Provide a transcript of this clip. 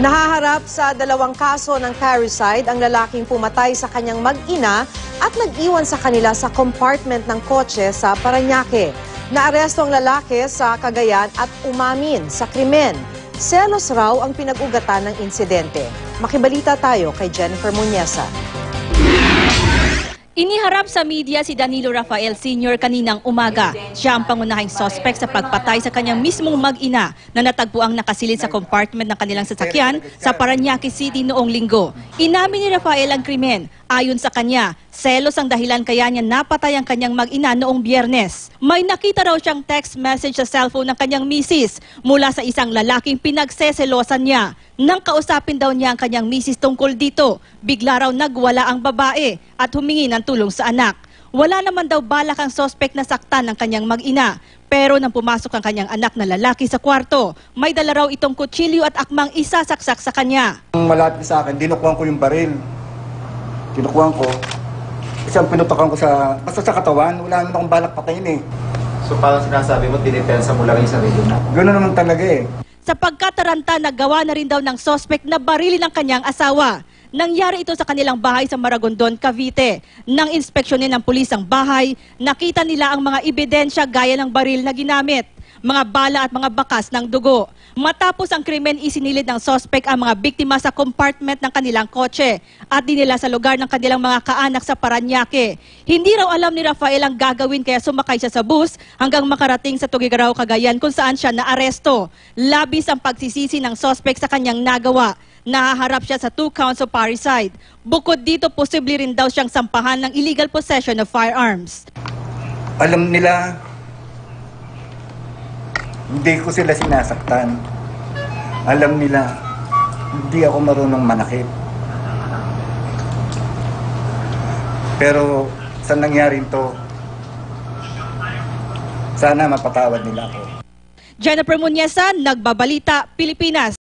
Nahaharap sa dalawang kaso ng parricide ang lalaking pumatay sa kanyang mag-ina at nag-iwan sa kanila sa compartment ng kotse sa Parañaque. Naaresto ang lalaki sa Cagayan at umamin sa krimen. Selos raw ang pinag-ugatan ng insidente. Makibalita tayo kay Jennifer Muñeza. Iniharap sa media si Danilo Rafael Sr. kaninang umaga. Siya ang pangunahing suspect sa pagpatay sa kanyang mismong mag-ina na natagpuang nakasilid sa compartment ng kanilang sasakyan sa Parañaque City noong linggo. Inamin ni Rafael ang krimen. Ayon sa kanya, selos ang dahilan kaya niya napatay ang kanyang mag-ina noong Biyernes. May nakita raw siyang text message sa cellphone ng kanyang misis mula sa isang lalaking pinagseselosan niya. Nang kausapin daw niya ang kanyang misis tungkol dito, bigla raw nagwala ang babae at humingi ng tulong sa anak. Wala naman daw balak ang suspect na saktan ng kanyang mag-ina. Pero nang pumasok ang kanyang anak na lalaki sa kwarto, may dala raw itong kutsilyo at akmang isasaksak sa kanya. Malapit sa akin, dinukuhan ko yung baril. Kinukuhan ko. Isang pinutokan ko basta sa katawan, wala naman akong balak patayin eh. So parang sinasabi mo, dinipensa mo lang yung sarili mo? Gano'n naman talaga eh. Sa pagkataranta, nagawa na rin daw ng suspect na barilin ang kanyang asawa. Nangyari ito sa kanilang bahay sa Maragondon, Cavite. Nang inspeksyonin ng pulis ang bahay, nakita nila ang mga ebidensya gaya ng baril na ginamit, mga bala at mga bakas ng dugo. Matapos ang krimen, isinilid ng suspect ang mga biktima sa compartment ng kanilang kotse at dinila sa lugar ng kanilang mga kaanak sa Parañaque. Hindi raw alam ni Rafael ang gagawin kaya sumakay siya sa bus hanggang makarating sa Tugigaraw, Cagayan kung saan siya naaresto. Labis ang pagsisisi ng suspect sa kanyang nagawa. Nahaharap siya sa 2 counts of parricide. Bukod dito, posible rin daw siyang sampahan ng illegal possession of firearms. Alam nila, hindi ko sila sinasaktan. Alam nila, hindi ako marunong manakit. Pero sa nangyaring to, sana mapatawad nila ako. Jennifer Muñeza, Nagbabalita, Pilipinas.